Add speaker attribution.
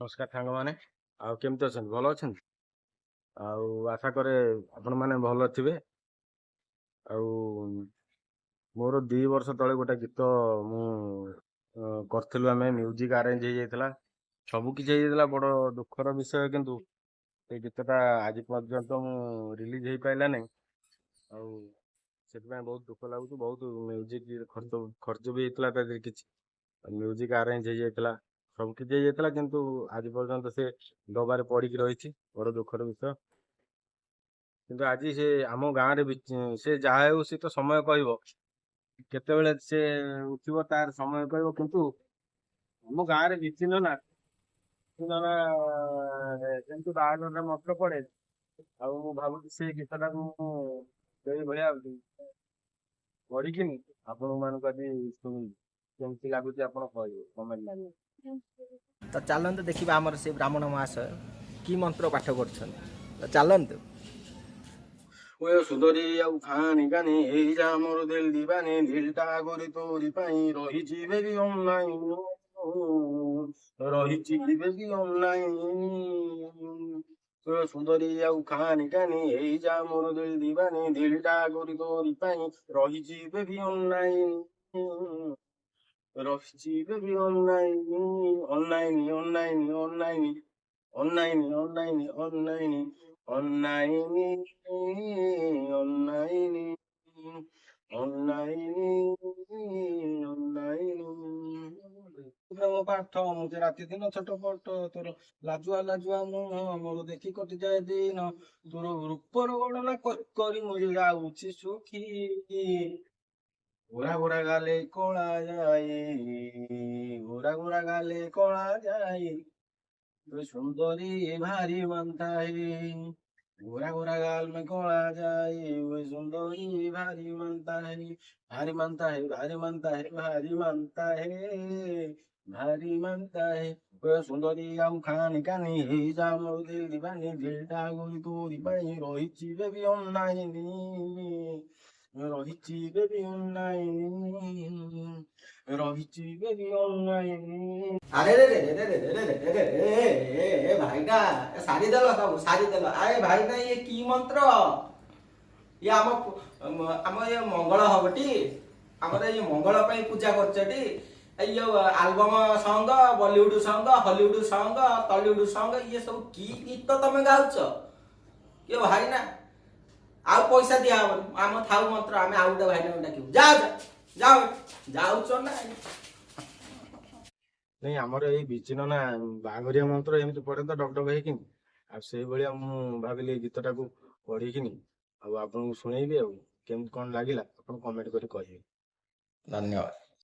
Speaker 1: ନମସ୍କାର ସାଙ୍ଗମାନେ। ଆଉ କେମିତି ଅଛନ୍ତି? ଭଲ ଅଛନ୍ତି? ଆଉ ଆଶା କରେ ଆପଣ ମାନେ ଭଲ ଥିବେ। ଆଉ ମୋର 2 ବର୍ଷ ତଳେ ଗୋଟେ ଗୀତ ମୁଁ କରିଥିଲୁ। ଆମେ ମ୍ୟୁଜିକ୍ ଆରେଞ୍ଜ ହେଇଯାଇଥିଲା, ସବୁ କିଛି ହେଇଯାଇଥିଲା, ବଡ଼ ଦୁଃଖର ବିଷୟ। କିନ୍ତୁ ସେଇ ଗୀତଟା ଆଜି ପର୍ଯ୍ୟନ୍ତ ମୁଁ ରିଲିଜ ହେଇପାରିଲା ନାହିଁ। ଆଉ ସେଥିପାଇଁ ବହୁତ ଦୁଃଖ ଲାଗୁଛି। ବହୁତ ମ୍ୟୁଜିକ୍ ଖର୍ଚ୍ଚ ବି ହେଇଥିଲା ତା ଦେହରେ କିଛି। ମ୍ୟୁଜିକ୍ ଆରେଞ୍ଜ ହେଇଯାଇଥିଲା, ସବୁ କିଛି ହେଇଯାଇଥିଲା, କିନ୍ତୁ ଆଜି ପର୍ଯ୍ୟନ୍ତ ସେ ଡବାରେ ପଡ଼ିକି ରହିଛି, ବଡ଼ ଦୁଃଖର ବିଷୟ। କିନ୍ତୁ ଆଜି ସେ ଆମ ଗାଁରେ ସେ ଯାହା ହେଉ, ସେ ତ ସମୟ କହିବ କେତେବେଳେ ସେ ଉଠିବ, ତାର ସମୟ କହିବ। କିନ୍ତୁ ଆମ ଗାଁରେ ବିଚିନ୍ନ ନା ଯେମିତି ବାହାଘରରେ ମନ୍ତ୍ର ପଡେ। ଆଉ ମୁଁ ଭାବୁଛି ସେ ଗୀତଟାକୁ ମୁଁ ସେଇଭଳିଆ ପଢିକିନି ଆପଣ ମାନଙ୍କୁ ଆଜି ଶୁଣିବି। କେମିତି ଲାଗୁଛି ଆପଣ କହିବେ କମେଣ୍ଟ।
Speaker 2: ତ ଚାଲନ୍ତୁ ଦେଖିବା ଆମର ସେ ବ୍ରାହ୍ମଣ ମହାଶୟ କି ମନ୍ତ୍ର ପାଠ କରୁଛନ୍ତି। ତ ଚାଲନ୍ତୁ।
Speaker 1: ওয়ে সুন্দরী ଆଉ ଖାନି ଗାନି ଏଇ ଯା ମୋର ଦିଲ ଦିବାନି ଦିଲଟା ଗୋରି ତୋରି ପାଇଁ ରହିଛି ବେବି ଅନଲାଇନ ରହିଛି ବେବି ଅନଲାଇନ ওয়ে ସୁନ୍ଦରୀ ଆଉ ଖାନି ଗାନି ଏଇ ଯା ମୋର ଦିଲ ଦିବାନି ଦିଲଟା ଗୋରି ତୋରି ପାଇଁ ରହିଛି ବେବି ଅନଲାଇନ ରହିଛି baby online online online online online online online online online online ମୋ ପାଠ ମୁଁ ଯେ ରାତି ଦିନ ଛୋଟ ପଟ ତୋର ଲାଜୁଆ ଲାଜୁଆ ମୁହଁ ମୋର ଦେଖି କଟିଯାଏ ଦିନ ତୋର ରୂପର ଗଣନା କରି କରି ମୁଁ ଯାଉଛି ସୁଖୀ ঘোরা ঘোরা গালে কলা যায় ঘোরা ঘোরা গালে কলা যায় তুই সুন্দরী ভারী মানতাই ঘোরা ঘোরা গাল মে কলা যায় ওই সুন্দরী ভারী মানতাই ভারী মানতাই ভারী মানতাই ভারী মানতাই ভারী মানতাই ওই সুন্দরী আউ খানি কানি এই যা মোর দিল দিবানি দিলটা গরি তোরি পাই রহিছি বেবি অনলাইন ରହିଛି ବେବି ଅନଲାଇନ ରହିଛି ବେବି ଅନଲାଇନ।
Speaker 2: আরে রে রে রে রে রে রে রে রে রে এ ভাইটা সারি দেল সব সারি দেল। আরে ভাইটা ইয়ে কি মন্ত্র? ইয়ে ଆମ ଇଏ ମଙ୍ଗଳ ହବଟି? ଆମର ଇଏ ମଙ୍ଗଳ ପାଇଁ ପୂଜା କରୁଛଟି? ଇଏ ଆଲବମ ସଙ୍ଗ, ବଲିଉଡ ସଙ୍ଗ, ହଲିଉଡ ସଙ୍ଗ, ଟଲିଉଡ ସଙ୍ଗ, ଇଏ ସବୁ କି ଗୀତ ତମେ ଗାଉଛ? ଇଏ ଭାଇନା ଆଉ ପଇସା ଦିଆ ହବନି, ଆମ ଥାଉ ମନ୍ତ୍ର, ଆମେ ଆଉ ଗୋଟେ ଭାଇନାଙ୍କୁ ଡାକିବୁ। ଯାଅ ଯାଅ ଯାଉଛ ନା?
Speaker 1: ନାଇଁ, ଆମର ଏଇ ବିଚିନ୍ନ ନା ବାହାଘରିଆ ମନ୍ତ୍ର ଏମିତି ପଡେ ତ ଡକ ଡକ ହେଇକିନି। ଆଉ ସେଇଭଳିଆ ମୁଁ ଭାବିଲି ଏଇ ଗୀତଟାକୁ ପଢିକିନି ଆଉ ଆପଣଙ୍କୁ ଶୁଣେଇବି। ଆଉ କେମିତି କଣ ଲାଗିଲା ଆପଣ କମେଣ୍ଟ କରି କହିବେ।
Speaker 2: ଧନ୍ୟବାଦ।